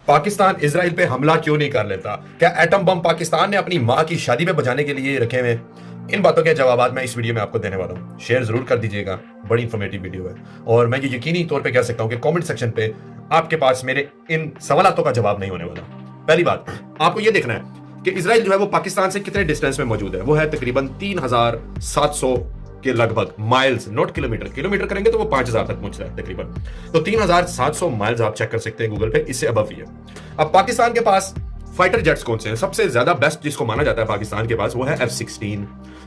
Pakistan Israel पे हमला क्यों नहीं कर लेता? क्या एटम बम पाकिस्तान ने अपनी मां की शादी में बजाने के लिए रखे हुए? इन बातों के जवाब मैं इस वीडियो में आपको देने वाला हूं। शेयर जरूर कर दीजिएगा, बड़ी इंफॉर्मेटिव वीडियो है और मैं ये यकीनी तौर पे कह सकता हूं कि कमेंट सेक्शन पे आपके पास मेरे इन सवालों का जवाब नहीं होने वाला। पहली बात, आपको ये देखना है कि इजराइल जो है वो पाकिस्तान से कितने डिस्टेंस में मौजूद है। वो है तकरीबन 3700 के लगभग माइल्स, नॉट किलोमीटर। किलोमीटर करेंगे तो वो 5000 तक पहुंच रहा है तकरीबन। तो 3700 माइल्स आप चेक कर सकते हैं गूगल पे, इससे अबव ही है। अब पाकिस्तान के पास फाइटर जेट्स कौन से हैं? सबसे ज्यादा बेस्ट जिसको माना जाता है पाकिस्तान के पास वो है F-16।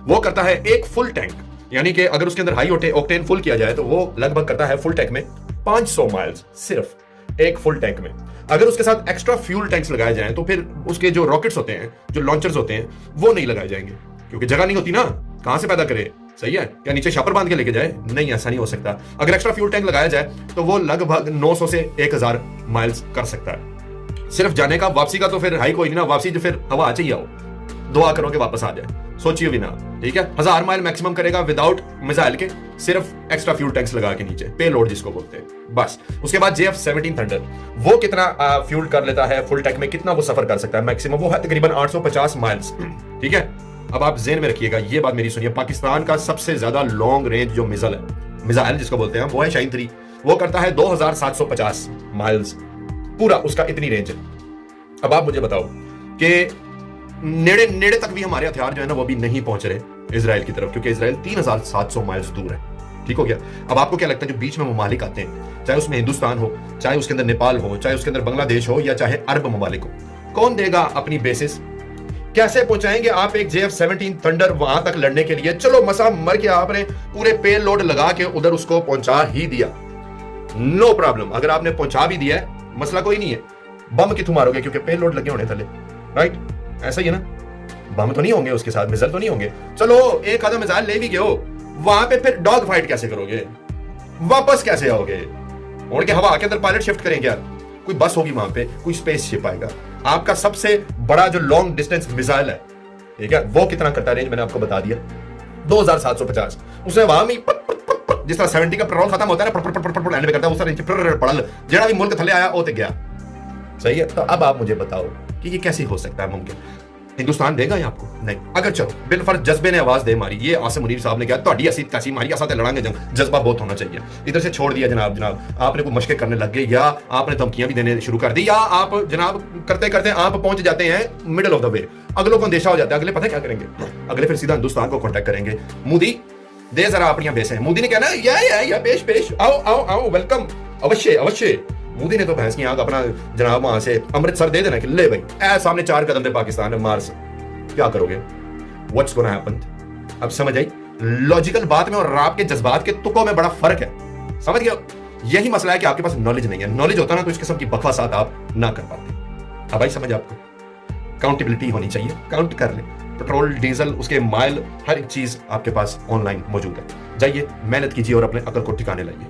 वो करता है एक फुल टैंक, यानी कि अगर उसके अंदर हाई ऑक्टेन फुल किया जाए तो वो लगभग करता है फुल टैंक में 500 माइल्स, सिर्फ एक फुल टैंक में। अगर उसके साथ एक्स्ट्रा फ्यूल टैंक्स लगाए जाएं तो फिर उसके जो रॉकेट्स होते हैं, जो लॉन्चर्स होते हैं, वो नहीं लगाए जाएंगे क्योंकि जगह नहीं होती ना, कहां से पैदा करे? सही है, क्या नीचे शापर बांध के लेके जाए? नहीं, ऐसा नहीं हो सकता। अगर एक्स्ट्रा फ्यूल टैंक लगाया जाए तो वो लगभग 900 से 1000 माइल्स कर सकता है सिर्फ जाने का। वापसी का तो फिर हाई कोई नहीं ना, वापसी जो फिर हवा चाहिए हो, दुआ करो कि वापस आ जाए, सोचिए भी ना। ठीक है, 1000 माइल मैक्सिमम करेगा विदाउट मिसाइल के, सिर्फ एक्स्ट्रा फ्यूल टैंक्स लगा के नीचे, पे लोड जिसको बोलते हैं, बस। उसके बाद JF-17 थंडर, वो कितना फ्यूल कर लेता है फुल टैंक में, कितना वो सफर कर सकता है मैक्सिमम? वो है तकरीबन 850 माइल्स। ठीक है, अब आप जेन में रखिएगा, ये बात मेरी सुनिए। पाकिस्तान का सबसे ज्यादा लॉन्ग रेंज जो मिसाइल जिसको बोलते हैं वो है शाहीन 3। वो करता है 2750 माइल्स, पूरा उसका इतनी रेंज है। अब आप मुझे बताओ कि नेड़े नेड़े तक भी हमारे हथियार जो है ना वो भी नहीं पहुंच रहे इजराइल की तरफ, क्योंकि इजराइल 3700 माइल्स दूर है। ठीक हो गया। अब आपको क्या लगता है जो बीच में ममालिक आते हैं, चाहे उसमें हिंदुस्तान हो, चाहे उसके अंदर नेपाल हो, चाहे उसके अंदर बांग्लादेश हो, या चाहे अरब ममालिक हो, कौन देगा अपनी बेसिस? कैसे पहुंचाएंगे आप एक JF-17 थंडर वहां तक लड़ने के लिए? चलो मसा मर के आपने पूरे पे लोड लगा के उधर उसको पहुंचा ही दिया, नो प्रॉब्लम। अगर आपने पहुंचा भी दिया है, मसला कोई नहीं है। बम कितों मारोगे? क्योंकि पे लोड लगे होने थले, राइट? ऐसा ही है ना, बम तो नहीं होंगे उसके साथ, मिसाइल तो नहीं होंगे। चलो एक आधा मिसाइल ले भी गए हो, वहां पे फिर डॉग फाइट कैसे करोगे? वापस कैसे आओगे? उड़ के हवा के अंदर पायलट शिफ्ट करेंगे यार? कोई बस होगी वहां पे, कोई स्पेसशिप आएगा। आपका सबसे बड़ा जो लॉन्ग डिस्टेंस मिसाइल है, ठीक है, वो कितना करता है रेंज? मैंने आपको बता दिया, 2750। उसने वहां में जिस तरह 70 का पेट्रोल खत्म होता है ना, एंड में करता है उस तरह पड़ल जेड़ा भी मुल्क थले आया ओते गया। सही है। तो अब आप मुझे बताओ कि ये कैसे हो सकता है मुमकिन? हिंदुस्तान देगा ये आपको? नहीं। अगर चलो बिलफर्ज जज्बे ने आवाज दे मारी, ये आसिम मुनीर साहब ने कहा ਤੁਹਾਡੀ ਅਸੀਂ तैसी मारी, असा लड़ांगे जंग, जज्बा बहुत होना चाहिए। इधर से छोड़ दिया जनाब आपने कोई मशक़ें करने लग गए, या आपने धमकियां भी देने शुरू कर दी, या आप जनाब करते करते आप पहुंच जाते हैं मिडल ऑफ द वे। अगलों को अंदेशा हो जाता है, अगले पता क्या करेंगे? अगले फिर सीधा हिंदुस्तान को कॉन्टैक्ट करेंगे, मोदी दे जरा अपनी बेसें। मोदी ने कहना या पेश पेश, आओ आओ आओ, वेलकम, अवश्य अवश्य। मोदी ने तो भैंस की आंख अपना जनाब वहां से अमृतसर दे देना कि ले भाई, ऐ सामने 4 कदम पे पाकिस्तान है, मार्स, क्या करोगे? What's gonna happen? अब समझ आई लॉजिकल बात में और आपके जज्बात के तुकों में बड़ा फर्क है, समझ गए? यही मसला है कि आपके पास नॉलेज नहीं है। नॉलेज होता ना तो इस किस्म की बकवासात आप ना कर पाते। अब आई समझ आपको? काउंटेबिलिटी होनी चाहिए, काउंट कर ले। पेट्रोल, डीजल, उसके माइल, हर एक चीज आपके पास ऑनलाइन मौजूद है। जाइए, मेहनत कीजिए और अपने अकल को ठिकाने लाइए।